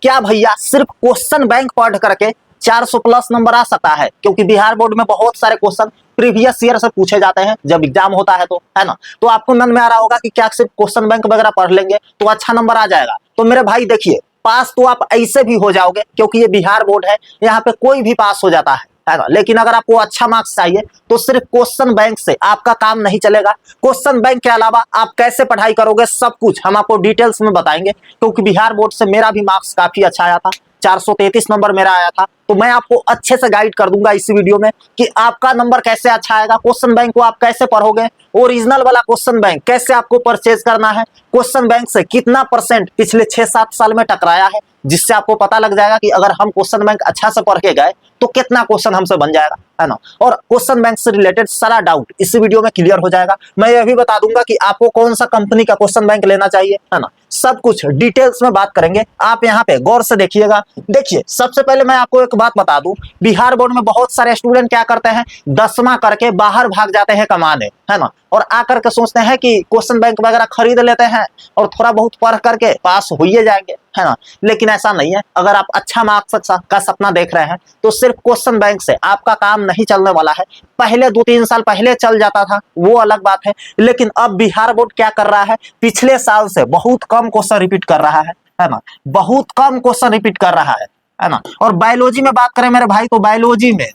क्या भैया सिर्फ क्वेश्चन बैंक पढ़ करके 400 प्लस नंबर आ सकता है? क्योंकि बिहार बोर्ड में बहुत सारे क्वेश्चन प्रीवियस ईयर से पूछे जाते हैं जब एग्जाम होता है, तो है ना। तो आपको मन में आ रहा होगा कि क्या सिर्फ क्वेश्चन बैंक वगैरह पढ़ लेंगे तो अच्छा नंबर आ जाएगा? तो मेरे भाई देखिए, पास तो आप ऐसे भी हो जाओगे क्योंकि ये बिहार बोर्ड है, यहाँ पे कोई भी पास हो जाता है ना। लेकिन अगर आपको अच्छा मार्क्स चाहिए तो सिर्फ क्वेश्चन बैंक से आपका काम नहीं चलेगा। क्वेश्चन बैंक के अलावा आप कैसे पढ़ाई करोगे सब कुछ हम आपको डिटेल्स में बताएंगे, क्योंकि बिहार बोर्ड से मेरा भी मार्क्स काफी अच्छा आया था, 433 नंबर मेरा आया था। तो मैं आपको अच्छे से गाइड कर दूंगा इस वीडियो में कि आपका नंबर कैसे अच्छा आएगा, क्वेश्चन बैंक को आप कैसे पढ़ोगे, ओरिजिनल वाला क्वेश्चन बैंक कैसे आपको परचेज करना है, क्वेश्चन बैंक से कितना परसेंट पिछले 6-7 साल में टकराया है, जिससे आपको पता लग जाएगा कि अगर हम क्वेश्चन बैंक अच्छा से पढ़ के गए तो कितना क्वेश्चन हमसे बन जाएगा, है ना। और क्वेश्चन बैंक से रिलेटेड सारा डाउट इस वीडियो में क्लियर हो जाएगा। मैं यह भी बता दूंगा कि आपको कौन सा कंपनी का क्वेश्चन बैंक लेना चाहिए, है ना। सब कुछ डिटेल्स में बात करेंगे, आप यहाँ पे गौर से देखिएगा। देखिए, सबसे पहले मैं आपको एक बात बता दूं, बिहार बोर्ड में बहुत सारे स्टूडेंट क्या करते हैं, 10वां करके बाहर भाग जाते हैं कमाने, है ना, और आकर के सोचते हैं कि क्वेश्चन बैंक वगैरह खरीद लेते हैं और थोड़ा बहुत पढ़ करके पास हो ही जाएंगे, है ना। लेकिन ऐसा नहीं है। अगर आप अच्छा मार्क्स का सपना देख रहे हैं तो सिर्फ क्वेश्चन बैंक से आपका काम नहीं चलने वाला है। पहले 2-3 साल पहले चल जाता था, वो अलग बात है, लेकिन अब बिहार बोर्ड क्या कर रहा है, पिछले साल से बहुत कम क्वेश्चन रिपीट कर रहा है ना, बहुत कम क्वेश्चन रिपीट कर रहा है ना। और बायोलॉजी में बात करें मेरे भाई, तो बायोलॉजी में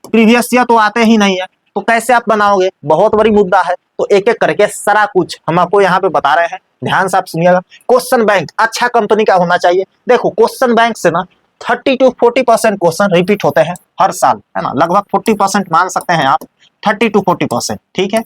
प्रीवियस ईयर तो आते ही नहीं है, तो कैसे आप बनाओगे, बहुत बड़ी मुद्दा है। तो एक एक करके सारा कुछ हम आपको यहाँ पे बता रहे हैं, ध्यान से आप सुनिएगा। क्वेश्चन बैंक अच्छा कंपनी का होना चाहिए। देखो, क्वेश्चन बैंक से ना 30 to 40% क्वेश्चन रिपीट होते हैं हर साल, है ना, लगभग 40% मान सकते हैं आप, 30 to 40%, ठीक है।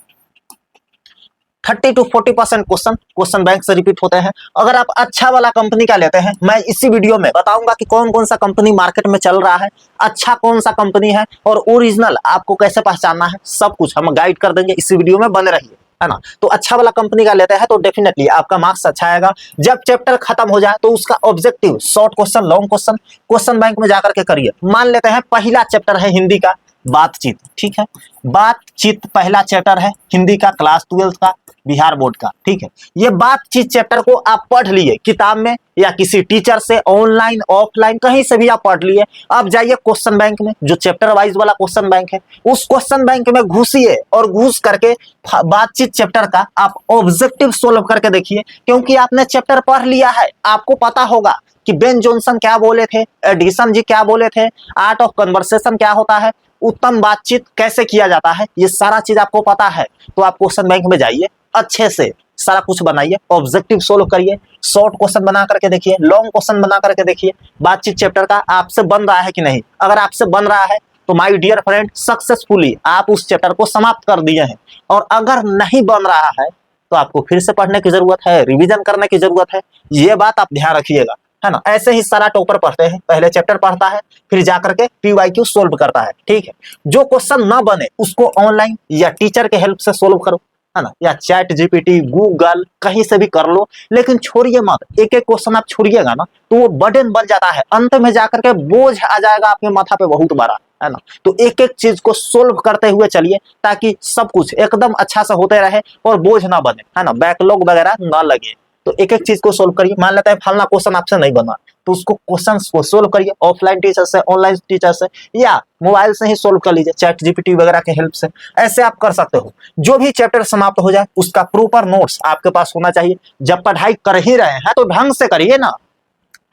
30 to 40% क्वेश्चन बैंक से रिपीट होते हैं। अगर आप अच्छा वाला कंपनी का लेते हैं, मैं इसी वीडियो में बताऊंगा कि कौन कौन सा कंपनी मार्केट में चल रहा है, अच्छा कौन सा कंपनी है और ओरिजिनल आपको कैसे पहचानना है, सब कुछ हम गाइड कर देंगे। इसी वीडियो में बने रहिए, है ना। तो अच्छा वाला कंपनी का लेते हैं तो डेफिनेटली आपका मार्क्स अच्छा आएगा। जब चैप्टर खत्म हो जाए तो उसका objective short question, long question question bank में जाकर के करिए। मान लेते हैं पहला चैप्टर है हिंदी का बातचीत, ठीक है, बातचीत पहला चैप्टर है हिंदी का, क्लास 12 का, बिहार बोर्ड का, ठीक है। ये बातचीत चैप्टर को आप पढ़ लिए किताब में या किसी टीचर से, ऑनलाइन ऑफलाइन कहीं से भी आप पढ़ लिए। अब जाइए क्वेश्चन बैंक में, जो चैप्टर वाइज वाला क्वेश्चन बैंक है, उस क्वेश्चन बैंक में घुसिए और घुस करके बातचीत चैप्टर का आप ऑब्जेक्टिव सोल्व करके देखिए। क्योंकि आपने चैप्टर पढ़ लिया है, आपको पता होगा कि बेन जॉनसन क्या बोले थे, एडिसन जी क्या बोले थे, आर्ट ऑफ कन्वर्सेशन क्या होता है, उत्तम बातचीत कैसे किया जाता है, ये सारा चीज आपको पता है। तो आप क्वेश्चन बैंक में जाइए, अच्छे से सारा कुछ बनाइए, ऑब्जेक्टिव सोल्व करिए, शॉर्ट क्वेश्चन बना करके देखिए, लॉन्ग क्वेश्चन बना करके देखिए, बातचीत चैप्टर का आपसे बन रहा है कि नहीं। अगर आपसे बन रहा है तो माय डियर फ्रेंड, सक्सेसफुली आप उस चैप्टर को समाप्त कर दिए हैं। और अगर नहीं बन रहा है तो आपको फिर से पढ़ने की जरूरत है, रिवीजन करने की जरूरत है, ये बात आप ध्यान रखिएगा, है ना। ऐसे ही सारा टॉपर पढ़ते हैं, पहले चैप्टर पढ़ता है फिर जाकर के PYQ सोल्व करता है, ठीक है। जो क्वेश्चन ना बने उसको ऑनलाइन या टीचर के हेल्प से सोल्व करो, है ना, या चैट GPT, गूगल, कहीं से भी कर लो, लेकिन छोड़िए मत। एक एक क्वेश्चन आप छोड़िएगा ना तो वो बर्डन बन जाता है, अंत में जाकर के बोझ आ जाएगा आपके माथा पे बहुत बड़ा, है ना। तो एक एक चीज को सोल्व करते हुए चलिए ताकि सब कुछ एकदम अच्छा से होते रहे और बोझ ना बने, है ना, बैकलॉग वगैरह ना लगे। तो एक एक चीज को सोल्व करिए। मान लेते हैं फलना क्वेश्चन आपसे नहीं बना तो उसको क्वेश्चंस को सोल्व करिए, ऑफलाइन टीचर से, ऑनलाइन टीचर से, या मोबाइल से ही सोल्व कर लीजिए चैट GPT वगैरह के हेल्प से। ऐसे आप कर सकते हो। जो भी चैप्टर समाप्त हो जाए उसका प्रॉपर नोट्स आपके पास होना चाहिए। जब पढ़ाई कर ही रहे हैं तो ढंग से करिए ना।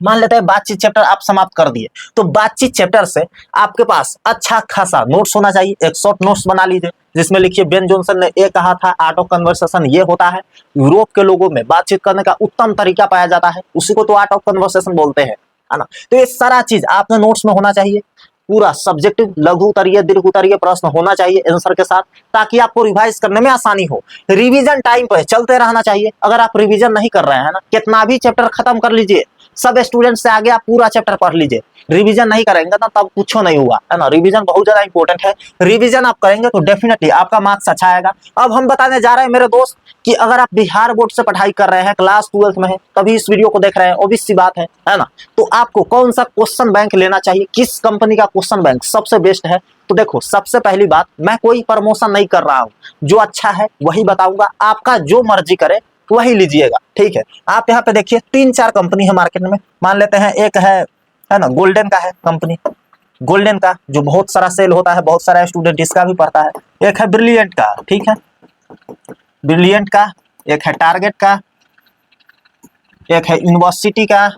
मान लेते हैं बातचीत चैप्टर आप समाप्त कर दिए, तो बातचीत चैप्टर से आपके पास अच्छा खासा नोट्स होना चाहिए। एक शॉर्ट नोट्स बना लीजिए जिसमें लिखिए बेन जॉनसन ने ये कहा था, आर्ट ऑफ कन्वर्सेशन ये होता है, यूरोप के लोगों में बातचीत करने का उत्तम तरीका पाया जाता है, उसी को तो आर्ट ऑफ कन्वर्सेशन बोलते हैं, है ना। तो ये सारा चीज आपने नोट्स में होना चाहिए। पूरा सब्जेक्टिव लघु उत्तरीय, दीर्घ उत्तरीय प्रश्न होना चाहिए आंसर के साथ, ताकि आपको रिवाइज करने में आसानी हो। रिवीजन टाइम पे चलते रहना चाहिए। अगर आप रिवीजन नहीं कर रहे हैं ना, कितना भी चैप्टर खत्म कर लीजिए, सब स्टूडेंट से आगे आप पूरा चैप्टर पढ़ लीजिए, रिवीजन नहीं करेंगे ना तब कुछ नहीं होगा, है ना। रिवीजन बहुत ज्यादा इंपॉर्टेंट है। रिवीजन आप करेंगे तो डेफिनेटली आपका मार्क्स अच्छा आएगा। अब हम बताने जा रहे हैं मेरे दोस्त कि अगर आप बिहार बोर्ड से पढ़ाई कर रहे हैं, क्लास 12 में है, तभी इस वीडियो को देख रहे हैं, ऑब्वियस सी बात है ना। तो आपको कौन सा क्वेश्चन बैंक लेना चाहिए, किस कंपनी का क्वेश्चन बैंक सबसे बेस्ट है। तो देखो, सबसे पहली बात, मैं कोई प्रमोशन नहीं कर रहा हूं, जो अच्छा है वही बताऊंगा, आपका जो मर्जी करे वही लीजिएगा, ठीक है। आप यहाँ पे देखिए 3-4 कंपनी है मार्केट में, मान लेते हैं एक है ना गोल्डन का है कंपनी, गोल्डन का जो बहुत सारा सेल होता है, बहुत सारा स्टूडेंट इसका भी पढ़ता है। एक है ब्रिलियंट का, ठीक है, ब्रिलियंट का, एक है टारगेट का, एक है यूनिवर्सिटी का,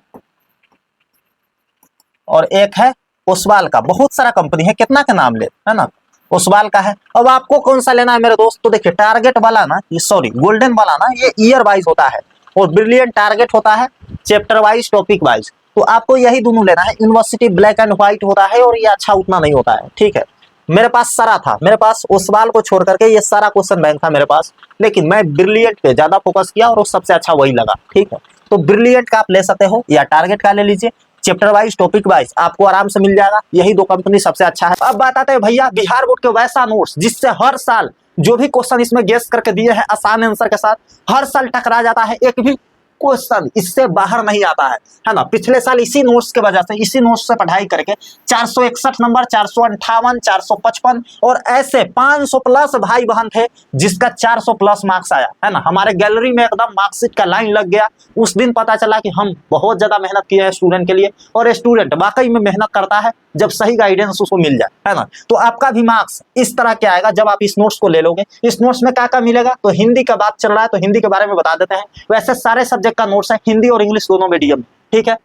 और एक है ओसवाल का। बहुत सारा कंपनी है, कितना का नाम ले, है ना, ओसवाल का है। अब आपको कौन सा लेना है मेरे दोस्त? तो देखिए टारगेट वाला ना, ये सॉरी गोल्डन वाला ना, ये ईयर वाइज होता है, और ब्रिलियंट टारगेट होता है चैप्टर वाइज, टॉपिक वाइज। तो आपको यही दोनों लेना है। यूनिवर्सिटी ब्लैक एंड व्हाइट होता है और ये अच्छा उतना नहीं होता है, ठीक है। मेरे पास सारा था, मेरे पास ओसवाल को छोड़ करके ये सारा क्वेश्चन बैंक था मेरे पास, लेकिन मैं ब्रिलियंट पे ज्यादा फोकस किया और सबसे अच्छा वही लगा, ठीक है। तो ब्रिलियंट का आप ले सकते हो या टारगेट का ले लीजिए, चैप्टर वाइज टॉपिक वाइज आपको आराम से मिल जाएगा। यही दो कंपनी सबसे अच्छा है। अब बात आते हैं भैया बिहार बोर्ड के वैसा नोट्स जिससे हर साल जो भी क्वेश्चन इसमें गेस करके दिए हैं आसान आंसर के साथ, हर साल टकरा जाता है, एक भी क्वेश्चन इससे बाहर नहीं आता है ना। पिछले साल इसी नोट्स के वजह से, इसी नोट्स से पढ़ाई करके 461 नंबर, 458, 455 और ऐसे 500 प्लस भाई बहन थे जिसका 400 प्लस मार्क्स आया, है ना। हमारे गैलरी में एकदम मार्कशीट का लाइन लग गया। उस दिन पता चला कि हम बहुत ज्यादा मेहनत किए हैं स्टूडेंट के लिए, और स्टूडेंट वाकई में मेहनत करता है जब सही गाइडेंस उसको मिल जाए, है ना। तो आपका भी मार्क्स इस तरह के आएगा जब आप इस नोट्स को ले लोगे। इस नोट्स में क्या क्या मिलेगा? तो हिंदी का बात चल रहा है तो हिंदी के बारे में बता देते हैं। वैसे सारे सब्जेक्ट का नोट्स है, हिंदी और इंग्लिश दोनों मीडियम, ठीक है।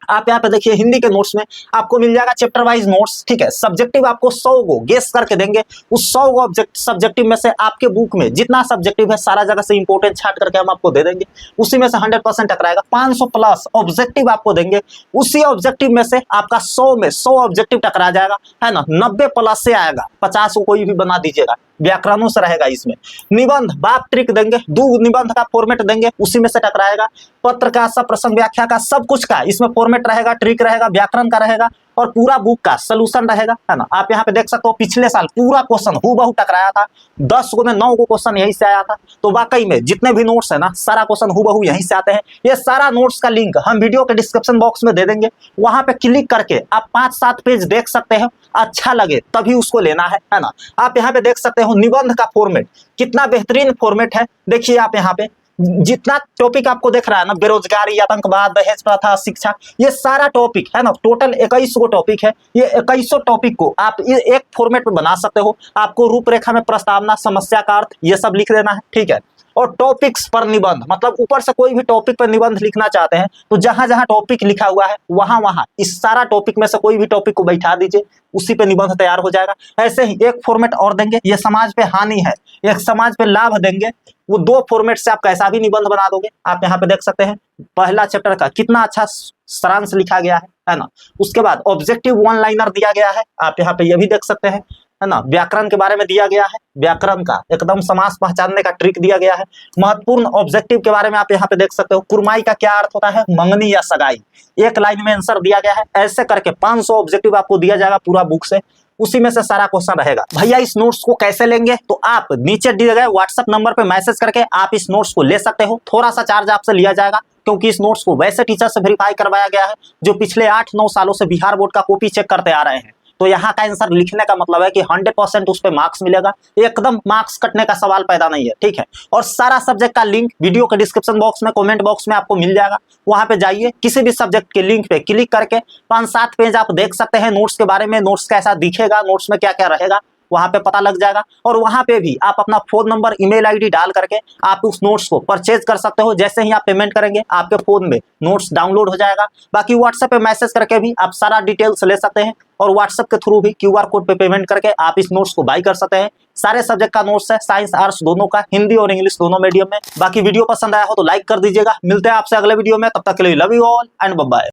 आप यहाँ पे देखिए हिंदी के नोट्स में आपको मिल जाएगा चैप्टर वाइज नोट्स, ठीक है। सब्जेक्टिव आपको 100 को गेस करके देंगे। उस 100 को सब्जेक्टिव में से आपके बुक में जितना सब्जेक्टिव है सारा जगह से इंपोर्टेंट छाट करके हम आपको दे देंगे, उसी में से 100% टकराएगा। 500 प्लस ऑब्जेक्टिव आपको देंगे, उसी ऑब्जेक्टिव में से आपका 100 में 100 ऑब्जेक्टिव टकरा जाएगा, है ना। 90 प्लस से आएगा, 50 को कोई भी बना दीजिएगा, व्याकरणों से रहेगा इसमें। निबंध बाप ट्रिक देंगे, 2 निबंध का फॉर्मेट देंगे, उसी में से टकराएगा। पत्र का, सब प्रसंग व्याख्या का, सब कुछ का इसमें फॉर्मेट रहेगा, ट्रिक रहेगा, व्याकरण का रहेगा, और पूरा बुक का सॉल्यूशन रहेगा, है ना। आप यहाँ पे देख सकते हो पिछले साल पूरा क्वेश्चन हूबहू टकराया था, 10 को में 9 को क्वेश्चन यहीं से आया था। तो वाकई में जितने भी नोट्स है ना, सारा क्वेश्चन हूबहू यहीं से आते हैं। ये सारा नोट्स का लिंक हम वीडियो के डिस्क्रिप्शन बॉक्स में दे देंगे, वहां पे क्लिक करके आप 5-7 पेज देख सकते हैं। अच्छा लगे तभी उसको लेना है ना। आप यहाँ पे देख सकते हो निबंध का फॉर्मेट कितना बेहतरीन फॉर्मेट है। देखिए आप यहाँ पे जितना टॉपिक आपको देख रहा है ना, बेरोजगारी, आतंकवाद, दहेज प्रथा, शिक्षा, ये सारा टॉपिक है ना, टोटल 21 को टॉपिक है। ये 21 टॉपिक को आप एक फॉर्मेट में बना सकते हो। आपको रूपरेखा में प्रस्तावना, समस्या का अर्थ, ये सब लिख देना है, ठीक है। और टॉपिक्स पर निबंध, मतलब ऊपर से कोई भी टॉपिक पर निबंध लिखना चाहते हैं तो जहां जहां टॉपिक लिखा हुआ है वहां वहां इस सारा टॉपिक में से कोई भी टॉपिक को बैठा दीजिए, उसी पे निबंध तैयार हो जाएगा। ऐसे ही एक फॉर्मेट और देंगे, ये समाज पे हानि है, एक समाज पे लाभ देंगे। वो 2 फॉर्मेट से आप कैसा भी निबंध बना दोगे। आप यहाँ पे देख सकते हैं पहला चैप्टर का कितना अच्छा सारांश लिखा गया है ना। उसके बाद ऑब्जेक्टिव 1 लाइनर दिया गया है, आप यहाँ पे ये भी देख सकते हैं, है ना। व्याकरण के बारे में दिया गया है, व्याकरण का एकदम समास पहचानने का ट्रिक दिया गया है। महत्वपूर्ण ऑब्जेक्टिव के बारे में आप यहाँ पे देख सकते हो, कुरमाई का क्या अर्थ होता है, मंगनी या सगाई, 1 लाइन में आंसर दिया गया है। ऐसे करके 500 ऑब्जेक्टिव आपको दिया जाएगा पूरा बुक से, उसी में से सारा क्वेश्चन रहेगा। भैया इस नोट्स को कैसे लेंगे? तो आप नीचे दिए गए व्हाट्सएप नंबर पे मैसेज करके आप इस नोट्स को ले सकते हो। थोड़ा सा चार्ज आपसे लिया जाएगा क्योंकि इस नोट्स को वैसे टीचर से वेरीफाई करवाया गया है जो पिछले 8-9 सालों से बिहार बोर्ड का कॉपी चेक करते आ रहे हैं। तो यहाँ का आंसर लिखने का मतलब है कि 100% उस पर मार्क्स मिलेगा, एकदम मार्क्स कटने का सवाल पैदा नहीं है, ठीक है। और सारा सब्जेक्ट का लिंक वीडियो के डिस्क्रिप्शन बॉक्स में, कमेंट बॉक्स में आपको मिल जाएगा। वहां पे जाइए, किसी भी सब्जेक्ट के लिंक पे क्लिक करके 5-7 पेज आप देख सकते हैं नोट्स के बारे में, नोट्स कैसा दिखेगा, नोट्स में क्या क्या रहेगा, वहां पे पता लग जाएगा। और वहां पे भी आप अपना फोन नंबर, ईमेल आईडी डाल करके आप उस नोट्स को परचेज कर सकते हो। जैसे ही आप पेमेंट करेंगे आपके फोन में नोट्स डाउनलोड हो जाएगा। बाकी व्हाट्सएप पे मैसेज करके भी आप सारा डिटेल्स ले सकते हैं, और व्हाट्सएप के थ्रू भी QR कोड पे पेमेंट करके आप इस नोट्स को बाय कर सकते हैं। सारे सब्जेक्ट का नोट्स है, साइंस आर्ट्स दोनों का, हिंदी और इंग्लिश दोनों मीडियम में। बाकी वीडियो पसंद आया हो तो लाइक कर दीजिएगा। मिलते हैं आपसे अगले वीडियो में, तब तक के लिए love you all and bye bye.